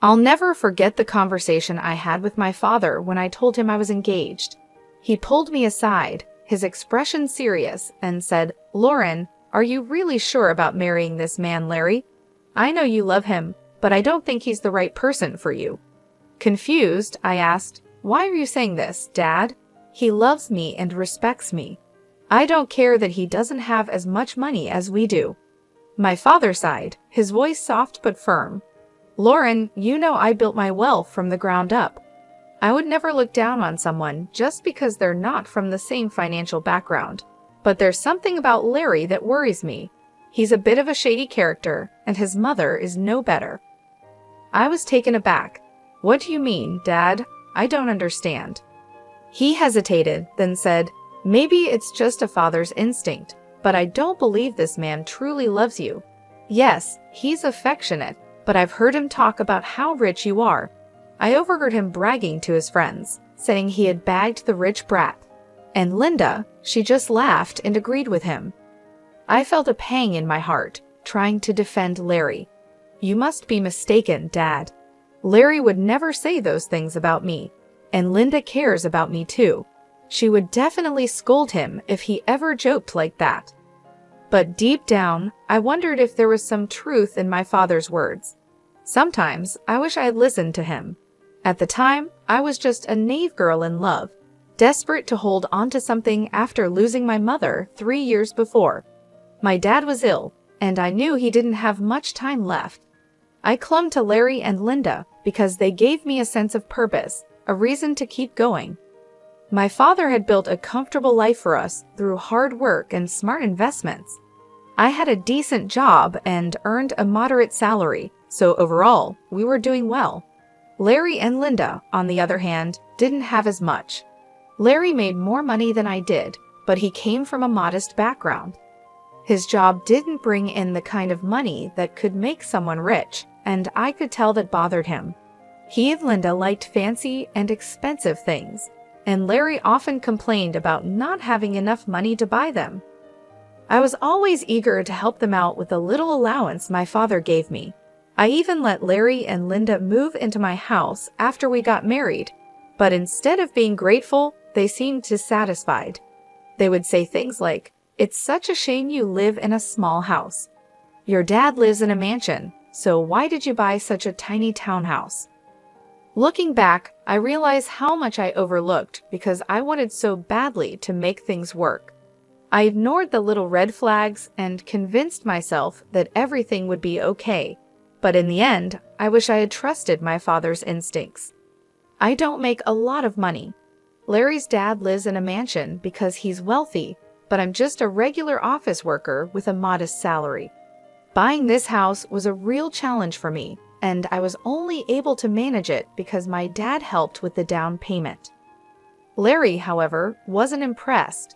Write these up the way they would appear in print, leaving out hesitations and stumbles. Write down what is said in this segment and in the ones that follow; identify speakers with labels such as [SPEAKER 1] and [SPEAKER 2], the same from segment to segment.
[SPEAKER 1] I'll never forget the conversation I had with my father when I told him I was engaged. He pulled me aside, his expression serious, and said, "Lauren, are you really sure about marrying this man, Larry? I know you love him, but I don't think he's the right person for you." Confused, I asked, "Why are you saying this, Dad? He loves me and respects me. I don't care that he doesn't have as much money as we do." My father sighed, his voice soft but firm. "Lauren, you know I built my wealth from the ground up. I would never look down on someone just because they're not from the same financial background. But there's something about Larry that worries me. He's a bit of a shady character, and his mother is no better." I was taken aback. "What do you mean, Dad? I don't understand." He hesitated, then said, "Maybe it's just a father's instinct, but I don't believe this man truly loves you. Yes, he's affectionate, but I've heard him talk about how rich you are. I overheard him bragging to his friends, saying he had bagged the rich brat. And Linda, she just laughed and agreed with him." I felt a pang in my heart, trying to defend Larry. "You must be mistaken, Dad. Larry would never say those things about me, and Linda cares about me too. She would definitely scold him if he ever joked like that." But deep down, I wondered if there was some truth in my father's words. Sometimes I wish I had listened to him. At the time, I was just a naive girl in love, desperate to hold on to something after losing my mother 3 years before. My dad was ill, and I knew he didn't have much time left. I clung to Larry and Linda because they gave me a sense of purpose, a reason to keep going. My father had built a comfortable life for us through hard work and smart investments. I had a decent job and earned a moderate salary, so overall, we were doing well. Larry and Linda, on the other hand, didn't have as much. Larry made more money than I did, but he came from a modest background. His job didn't bring in the kind of money that could make someone rich, and I could tell that bothered him. He and Linda liked fancy and expensive things, and Larry often complained about not having enough money to buy them. I was always eager to help them out with the little allowance my father gave me. I even let Larry and Linda move into my house after we got married, but instead of being grateful, they seemed dissatisfied. They would say things like, "It's such a shame you live in a small house. Your dad lives in a mansion, so why did you buy such a tiny townhouse?" Looking back, I realize how much I overlooked because I wanted so badly to make things work. I ignored the little red flags and convinced myself that everything would be okay. But in the end, I wish I had trusted my father's instincts. I don't make a lot of money. Larry's dad lives in a mansion because he's wealthy, but I'm just a regular office worker with a modest salary. Buying this house was a real challenge for me, and I was only able to manage it because my dad helped with the down payment. Larry, however, wasn't impressed.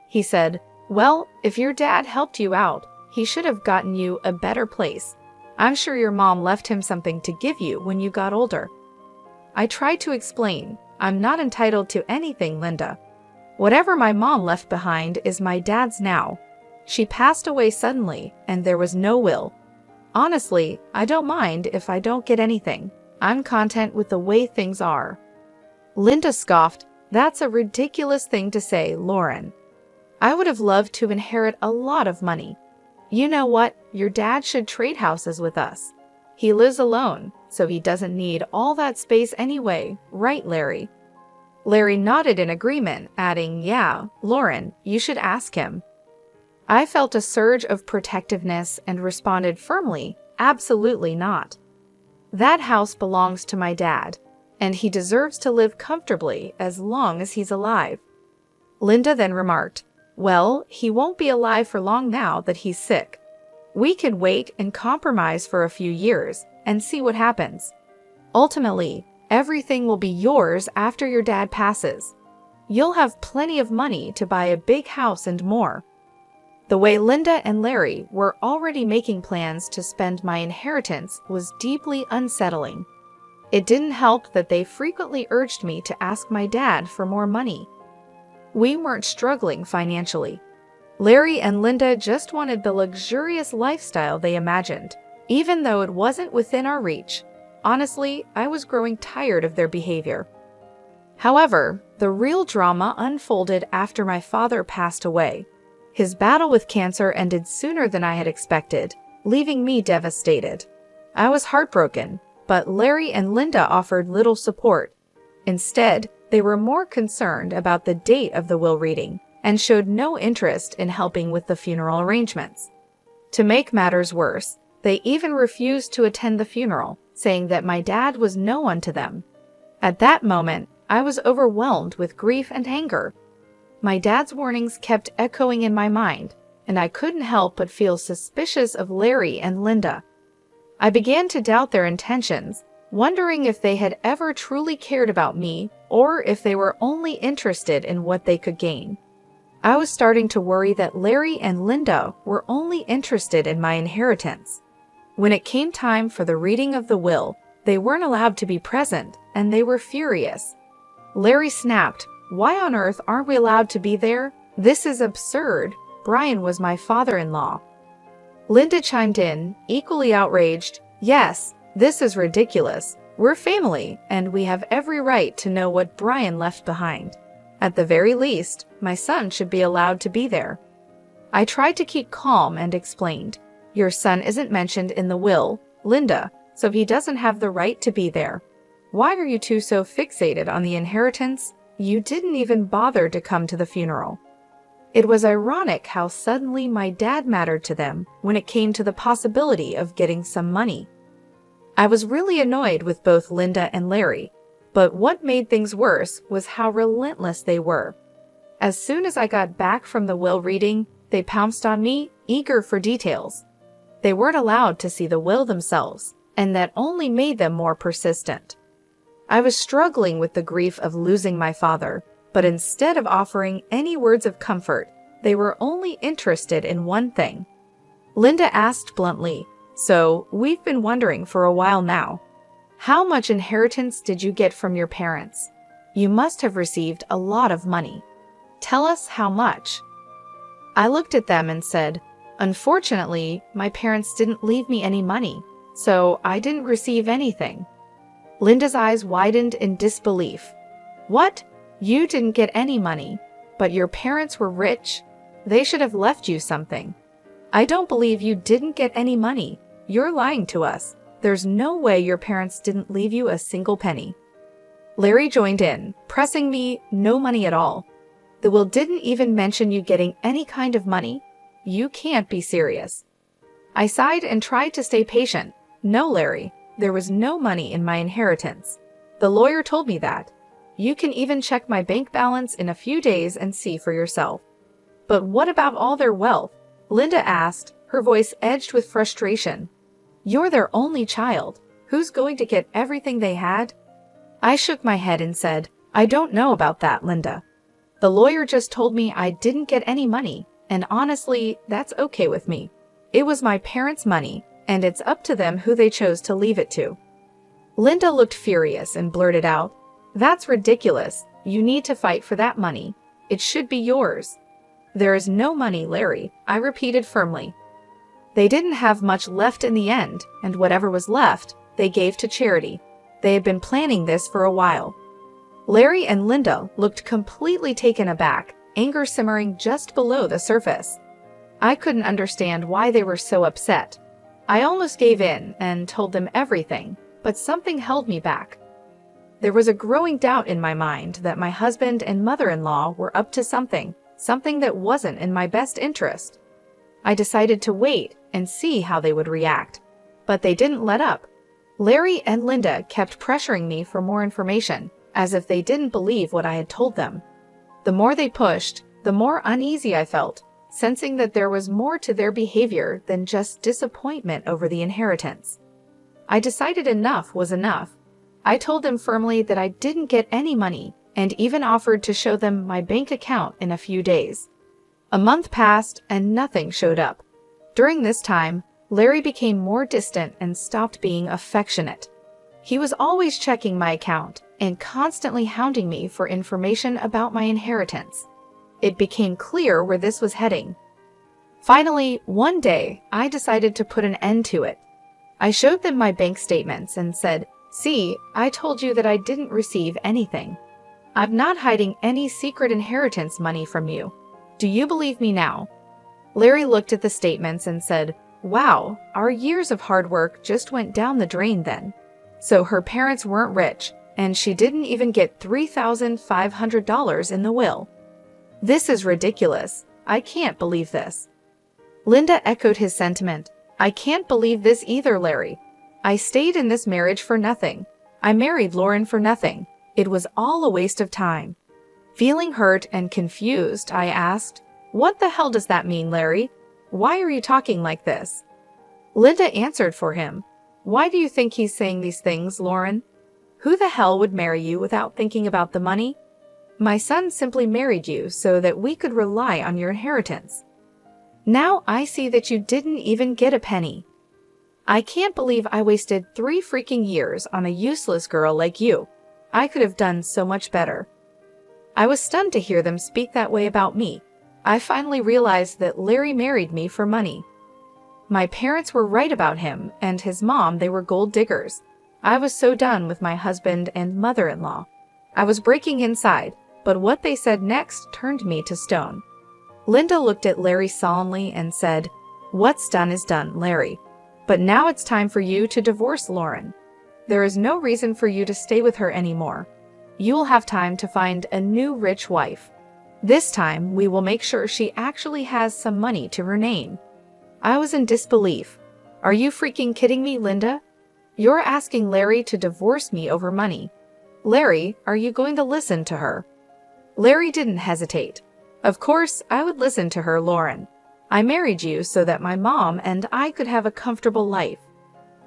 [SPEAKER 1] He said, "Well, if your dad helped you out, he should have gotten you a better place. I'm sure your mom left him something to give you when you got older." I tried to explain, "I'm not entitled to anything, Linda. Whatever my mom left behind is my dad's now. She passed away suddenly, and there was no will. Honestly, I don't mind if I don't get anything. I'm content with the way things are." Linda scoffed, "That's a ridiculous thing to say, Lauren. I would have loved to inherit a lot of money. You know what? Your dad should trade houses with us. He lives alone, so he doesn't need all that space anyway, right, Larry?" Larry nodded in agreement, adding, "Yeah, Lauren, you should ask him." I felt a surge of protectiveness and responded firmly, "Absolutely not. That house belongs to my dad, and he deserves to live comfortably as long as he's alive." Linda then remarked, "Well, he won't be alive for long now that he's sick. We could wait and compromise for a few years and see what happens. Ultimately, everything will be yours after your dad passes. You'll have plenty of money to buy a big house and more." The way Linda and Larry were already making plans to spend my inheritance was deeply unsettling. It didn't help that they frequently urged me to ask my dad for more money. We weren't struggling financially. Larry and Linda just wanted the luxurious lifestyle they imagined, even though it wasn't within our reach. Honestly, I was growing tired of their behavior. However, the real drama unfolded after my father passed away. His battle with cancer ended sooner than I had expected, leaving me devastated. I was heartbroken, but Larry and Linda offered little support. Instead, they were more concerned about the date of the will reading and showed no interest in helping with the funeral arrangements. To make matters worse, they even refused to attend the funeral, saying that my dad was no one to them. At that moment, I was overwhelmed with grief and anger. My dad's warnings kept echoing in my mind, and I couldn't help but feel suspicious of Larry and Linda. I began to doubt their intentions, wondering if they had ever truly cared about me or if they were only interested in what they could gain. I was starting to worry that Larry and Linda were only interested in my inheritance. When it came time for the reading of the will, they weren't allowed to be present, and they were furious. Larry snapped, "Why on earth aren't we allowed to be there? This is absurd. Brian was my father-in-law." Linda chimed in, equally outraged, "Yes, this is ridiculous. We're family, and we have every right to know what Brian left behind. At the very least, my son should be allowed to be there." I tried to keep calm and explained, "Your son isn't mentioned in the will, Linda, so he doesn't have the right to be there. Why are you two so fixated on the inheritance? You didn't even bother to come to the funeral." It was ironic how suddenly my dad mattered to them when it came to the possibility of getting some money. I was really annoyed with both Linda and Larry, but what made things worse was how relentless they were. As soon as I got back from the will reading, they pounced on me, eager for details. They weren't allowed to see the will themselves, and that only made them more persistent. I was struggling with the grief of losing my father, but instead of offering any words of comfort, they were only interested in one thing. Linda asked bluntly, "So, we've been wondering for a while now. How much inheritance did you get from your parents? You must have received a lot of money. Tell us how much." I looked at them and said, "Unfortunately, my parents didn't leave me any money, so I didn't receive anything." Linda's eyes widened in disbelief. "What? You didn't get any money, but your parents were rich? They should have left you something." "I don't believe you didn't get any money. You're lying to us. There's no way your parents didn't leave you a single penny." Larry joined in, pressing me, "No money at all. The will didn't even mention you getting any kind of money. You can't be serious." I sighed and tried to stay patient. "No, Larry, there was no money in my inheritance. The lawyer told me that. You can even check my bank balance in a few days and see for yourself." "But what about all their wealth?" Linda asked, her voice edged with frustration. "You're their only child. Who's going to get everything they had?" I shook my head and said, "I don't know about that, Linda. The lawyer just told me I didn't get any money, and honestly, that's okay with me. It was my parents' money, and it's up to them who they chose to leave it to." Linda looked furious and blurted out, "That's ridiculous. You need to fight for that money. It should be yours." "There is no money, Larry," I repeated firmly. They didn't have much left in the end, and whatever was left, they gave to charity. They had been planning this for a while. Larry and Linda looked completely taken aback, anger simmering just below the surface. I couldn't understand why they were so upset. I almost gave in and told them everything, but something held me back. There was a growing doubt in my mind that my husband and mother-in-law were up to something that wasn't in my best interest. I decided to wait and see how they would react, but they didn't let up. Larry and Linda kept pressuring me for more information, as if they didn't believe what I had told them. The more they pushed, the more uneasy I felt, sensing that there was more to their behavior than just disappointment over the inheritance. I decided enough was enough. I told them firmly that I didn't get any money, and even offered to show them my bank account in a few days. A month passed and nothing showed up. During this time, Larry became more distant and stopped being affectionate. He was always checking my account and constantly hounding me for information about my inheritance. It became clear where this was heading. Finally, one day, I decided to put an end to it. I showed them my bank statements and said, "See, I told you that I didn't receive anything. I'm not hiding any secret inheritance money from you. Do you believe me now?" Larry looked at the statements and said, "Wow, our years of hard work just went down the drain then. So her parents weren't rich, and she didn't even get $3,500 in the will. This is ridiculous. I can't believe this." Linda echoed his sentiment. "I can't believe this either, Larry. I stayed in this marriage for nothing. I married Lauren for nothing. It was all a waste of time." Feeling hurt and confused, I asked, "What the hell does that mean, Larry? Why are you talking like this?" Linda answered for him. "Why do you think he's saying these things, Lauren? Who the hell would marry you without thinking about the money? My son simply married you so that we could rely on your inheritance. Now I see that you didn't even get a penny. I can't believe I wasted 3 freaking years on a useless girl like you. I could have done so much better." I was stunned to hear them speak that way about me. I finally realized that Larry married me for money. My parents were right about him, and his mom, they were gold diggers. I was so done with my husband and mother-in-law. I was breaking inside, but what they said next turned me to stone. Linda looked at Larry solemnly and said, "What's done is done, Larry. But now it's time for you to divorce Lauren. There is no reason for you to stay with her anymore. You will have time to find a new rich wife. This time, we will make sure she actually has some money to her name." I was in disbelief. "Are you freaking kidding me, Linda? You're asking Larry to divorce me over money. Larry, are you going to listen to her?" Larry didn't hesitate. "Of course, I would listen to her, Lauren. I married you so that my mom and I could have a comfortable life.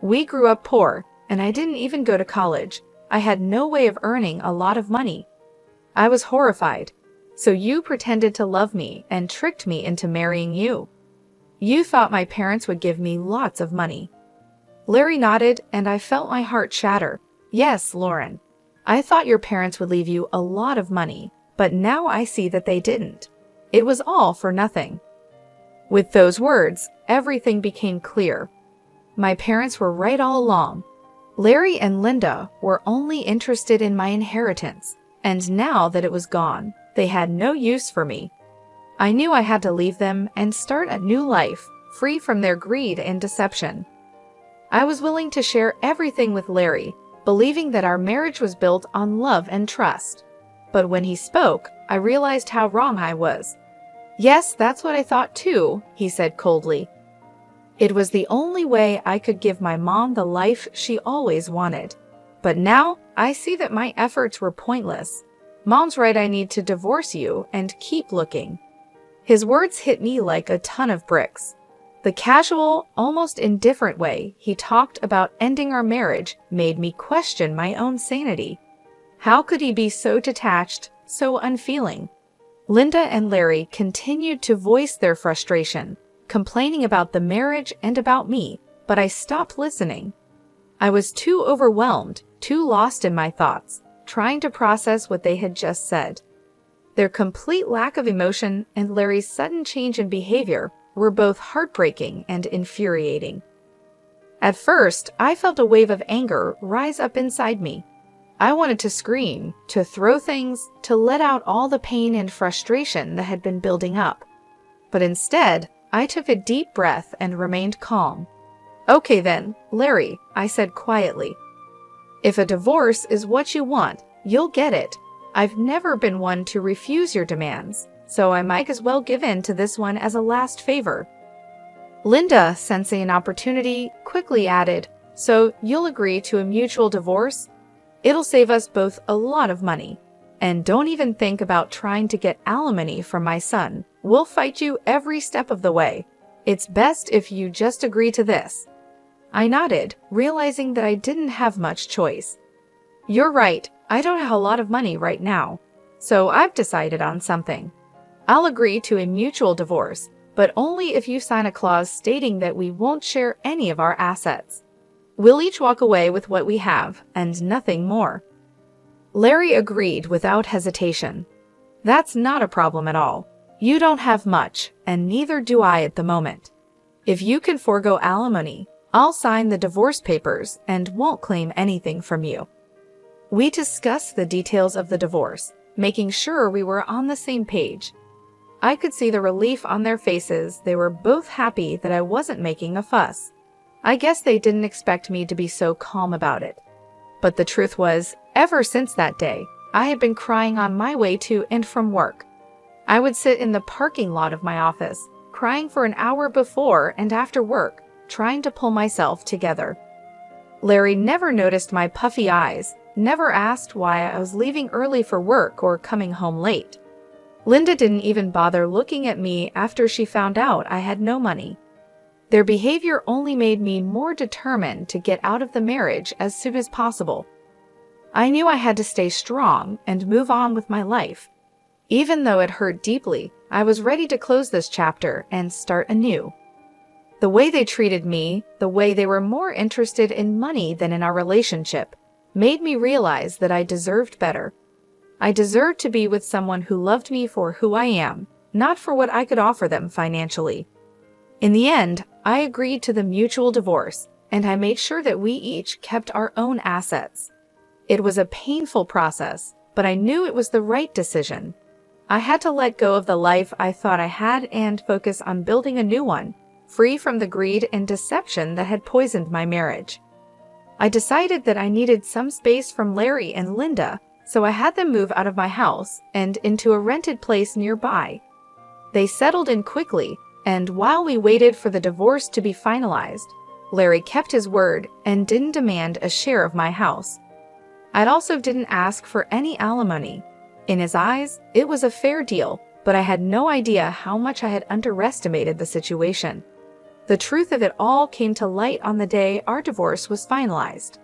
[SPEAKER 1] We grew up poor, and I didn't even go to college. I had no way of earning a lot of money." I was horrified. "So you pretended to love me and tricked me into marrying you? You thought my parents would give me lots of money?" Larry nodded, and I felt my heart shatter. "Yes, Lauren. I thought your parents would leave you a lot of money, but now I see that they didn't. It was all for nothing." With those words, everything became clear. My parents were right all along. Larry and Linda were only interested in my inheritance, and now that it was gone, they had no use for me. I knew I had to leave them and start a new life, free from their greed and deception. I was willing to share everything with Larry, believing that our marriage was built on love and trust. But when he spoke, I realized how wrong I was. "Yes, that's what I thought too," he said coldly. "It was the only way I could give my mom the life she always wanted. But now, I see that my efforts were pointless. Mom's right, I need to divorce you and keep looking." His words hit me like a ton of bricks. The casual, almost indifferent way he talked about ending our marriage made me question my own sanity. How could he be so detached, so unfeeling? Linda and Larry continued to voice their frustration, complaining about the marriage and about me, but I stopped listening. I was too overwhelmed, too lost in my thoughts, trying to process what they had just said. Their complete lack of emotion and Larry's sudden change in behavior were both heartbreaking and infuriating. At first, I felt a wave of anger rise up inside me. I wanted to scream, to throw things, to let out all the pain and frustration that had been building up. But instead, I took a deep breath and remained calm. "Okay then, Larry," I said quietly. "If a divorce is what you want, you'll get it. I've never been one to refuse your demands, so I might as well give in to this one as a last favor." Linda, sensing an opportunity, quickly added, "So you'll agree to a mutual divorce? It'll save us both a lot of money. And don't even think about trying to get alimony from my son. We'll fight you every step of the way. It's best if you just agree to this." I nodded, realizing that I didn't have much choice. "You're right, I don't have a lot of money right now. So I've decided on something. I'll agree to a mutual divorce, but only if you sign a clause stating that we won't share any of our assets. We'll each walk away with what we have, and nothing more." Larry agreed without hesitation. "That's not a problem at all. You don't have much, and neither do I at the moment. If you can forego alimony, I'll sign the divorce papers and won't claim anything from you." We discussed the details of the divorce, making sure we were on the same page. I could see the relief on their faces. They were both happy that I wasn't making a fuss. I guess they didn't expect me to be so calm about it. But the truth was, ever since that day, I had been crying on my way to and from work. I would sit in the parking lot of my office, crying for an hour before and after work, trying to pull myself together. Larry never noticed my puffy eyes, never asked why I was leaving early for work or coming home late. Linda didn't even bother looking at me after she found out I had no money. Their behavior only made me more determined to get out of the marriage as soon as possible. I knew I had to stay strong and move on with my life. Even though it hurt deeply, I was ready to close this chapter and start anew. The way they treated me, the way they were more interested in money than in our relationship, made me realize that I deserved better. I deserved to be with someone who loved me for who I am, not for what I could offer them financially. In the end, I agreed to the mutual divorce, and I made sure that we each kept our own assets. It was a painful process, but I knew it was the right decision. I had to let go of the life I thought I had and focus on building a new one, free from the greed and deception that had poisoned my marriage. I decided that I needed some space from Larry and Linda, so I had them move out of my house and into a rented place nearby. They settled in quickly, and while we waited for the divorce to be finalized, Larry kept his word and didn't demand a share of my house. I also didn't ask for any alimony. In his eyes, it was a fair deal, but I had no idea how much I had underestimated the situation. The truth of it all came to light on the day our divorce was finalized.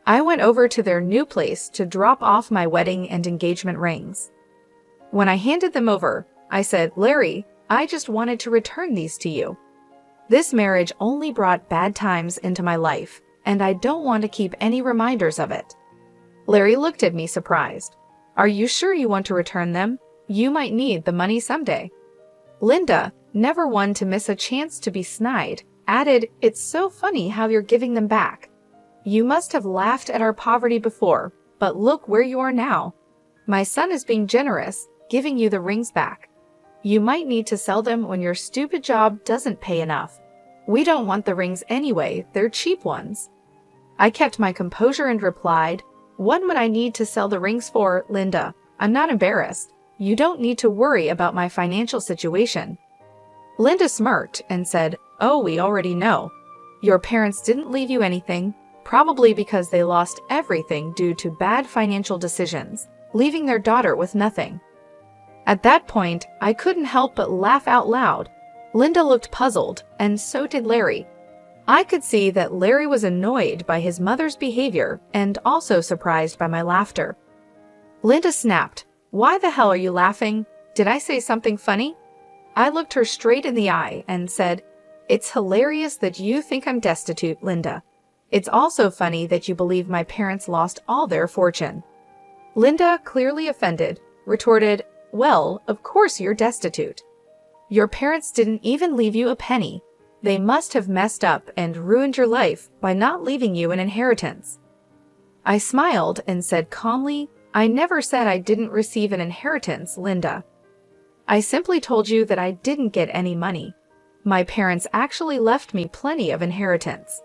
[SPEAKER 1] I went over to their new place to drop off my wedding and engagement rings. When I handed them over, I said, "Larry, I just wanted to return these to you. This marriage only brought bad times into my life, and I don't want to keep any reminders of it." Larry looked at me surprised. "Are you sure you want to return them? You might need the money someday." Linda, never one to miss a chance to be snide, added, "It's so funny how you're giving them back. You must have laughed at our poverty before, but look where you are now. My son is being generous, giving you the rings back. You might need to sell them when your stupid job doesn't pay enough. We don't want the rings anyway, they're cheap ones." I kept my composure and replied, "What would I need to sell the rings for, Linda? I'm not embarrassed. You don't need to worry about my financial situation." Linda smirked and said, "Oh, we already know. Your parents didn't leave you anything, probably because they lost everything due to bad financial decisions, leaving their daughter with nothing." At that point, I couldn't help but laugh out loud. Linda looked puzzled, and so did Larry. I could see that Larry was annoyed by his mother's behavior and also surprised by my laughter. Linda snapped, "Why the hell are you laughing? Did I say something funny?" I looked her straight in the eye and said, "It's hilarious that you think I'm destitute, Linda. It's also funny that you believe my parents lost all their fortune." Linda, clearly offended, retorted, "Well, of course you're destitute. Your parents didn't even leave you a penny. They must have messed up and ruined your life by not leaving you an inheritance." I smiled and said calmly, "I never said I didn't receive an inheritance, Linda. I simply told you that I didn't get any money. My parents actually left me plenty of inheritance."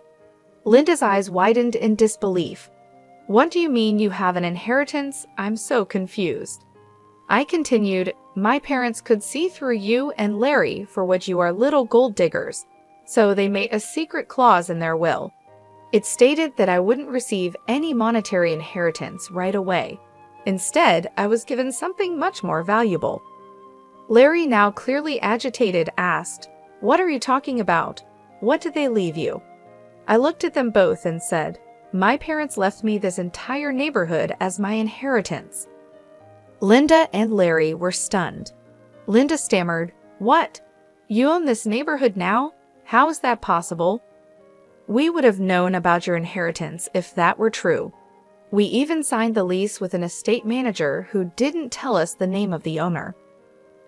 [SPEAKER 1] Linda's eyes widened in disbelief. "What do you mean you have an inheritance? I'm so confused." I continued, "My parents could see through you and Larry for what you are, little gold diggers, so they made a secret clause in their will. It stated that I wouldn't receive any monetary inheritance right away. Instead, I was given something much more valuable." Larry, now clearly agitated, asked, "What are you talking about? What did they leave you?" I looked at them both and said, "My parents left me this entire neighborhood as my inheritance." Linda and Larry were stunned. Linda stammered, "What? You own this neighborhood now? How is that possible?" "We would have known about your inheritance if that were true. We even signed the lease with an estate manager who didn't tell us the name of the owner."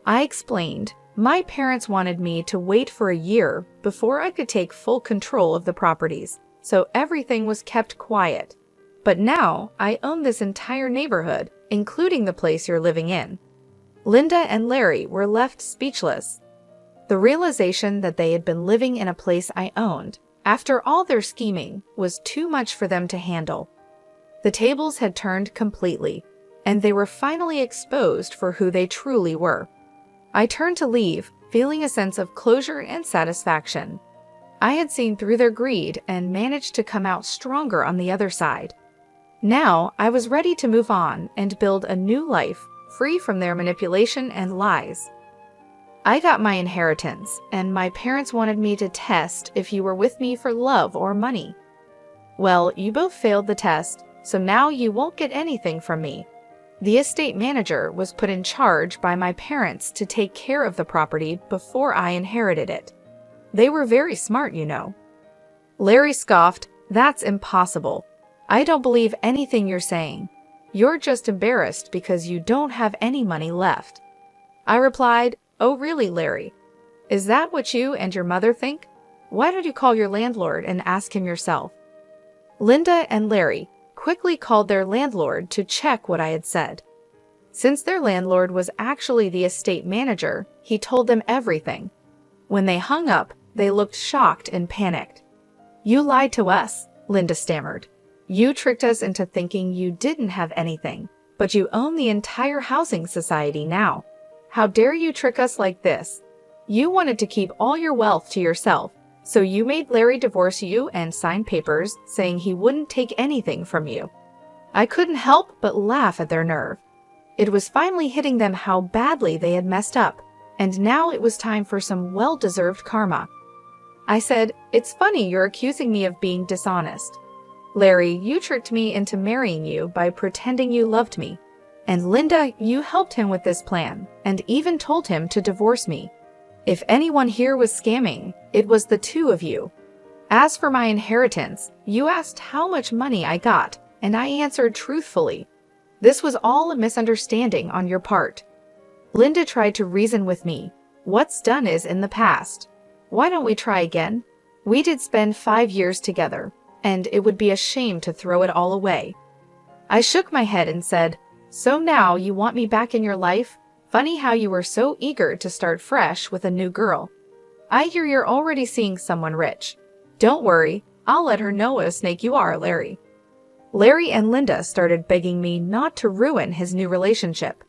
[SPEAKER 1] I explained, My parents wanted me to wait for a year before I could take full control of the properties, so everything was kept quiet. But now I own this entire neighborhood, including the place you're living in." Linda and Larry were left speechless. The realization that they had been living in a place I owned, after all their scheming, was too much for them to handle. The tables had turned completely, and they were finally exposed for who they truly were. I turned to leave, feeling a sense of closure and satisfaction. I had seen through their greed and managed to come out stronger on the other side. Now I was ready to move on and build a new life, free from their manipulation and lies. I got my inheritance, and my parents wanted me to test if you were with me for love or money. Well, you both failed the test, so now you won't get anything from me. The estate manager was put in charge by my parents to take care of the property before I inherited it. They were very smart, you know." Larry scoffed, "That's impossible. I don't believe anything you're saying. You're just embarrassed because you don't have any money left." I replied, "Oh really, Larry? Is that what you and your mother think? Why don't you call your landlord and ask him yourself?" Linda and Larry quickly called their landlord to check what I had said. Since their landlord was actually the estate manager, he told them everything. When they hung up, they looked shocked and panicked. "You lied to us," Linda stammered. "You tricked us into thinking you didn't have anything, but you own the entire housing society now. How dare you trick us like this? You wanted to keep all your wealth to yourself, so you made Larry divorce you and sign papers saying he wouldn't take anything from you." I couldn't help but laugh at their nerve. It was finally hitting them how badly they had messed up, and now it was time for some well-deserved karma. I said, "It's funny you're accusing me of being dishonest. Larry, you tricked me into marrying you by pretending you loved me. And Linda, you helped him with this plan, and even told him to divorce me. If anyone here was scamming, it was the two of you. As for my inheritance, you asked how much money I got, and I answered truthfully. This was all a misunderstanding on your part." Linda tried to reason with me. "What's done is in the past. Why don't we try again? We did spend 5 years together, and it would be a shame to throw it all away." I shook my head and said, "So now you want me back in your life? Funny how you were so eager to start fresh with a new girl. I hear you're already seeing someone rich. Don't worry, I'll let her know what a snake you are, Larry." Larry and Linda started begging me not to ruin his new relationship.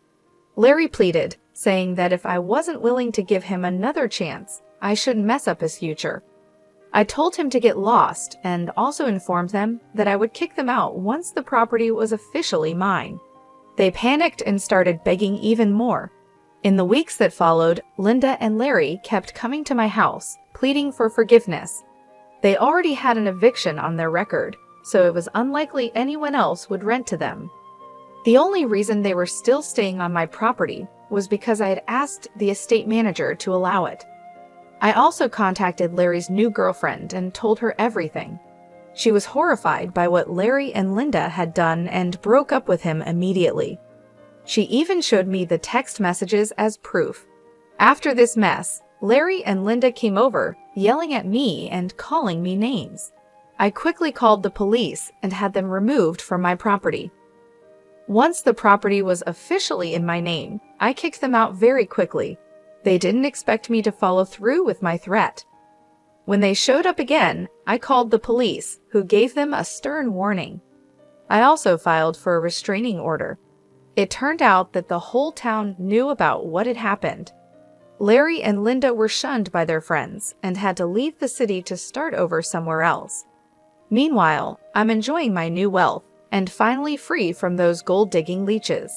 [SPEAKER 1] Larry pleaded, saying that if I wasn't willing to give him another chance, I shouldn't mess up his future. I told him to get lost and also informed them that I would kick them out once the property was officially mine. They panicked and started begging even more. In the weeks that followed, Linda and Larry kept coming to my house, pleading for forgiveness. They already had an eviction on their record, so it was unlikely anyone else would rent to them. The only reason they were still staying on my property was because I had asked the estate manager to allow it. I also contacted Larry's new girlfriend and told her everything. She was horrified by what Larry and Linda had done and broke up with him immediately. She even showed me the text messages as proof. After this mess, Larry and Linda came over, yelling at me and calling me names. I quickly called the police and had them removed from my property. Once the property was officially in my name, I kicked them out very quickly. They didn't expect me to follow through with my threat. When they showed up again, I called the police, who gave them a stern warning. I also filed for a restraining order. It turned out that the whole town knew about what had happened. Larry and Linda were shunned by their friends and had to leave the city to start over somewhere else. Meanwhile, I'm enjoying my new wealth and finally free from those gold-digging leeches.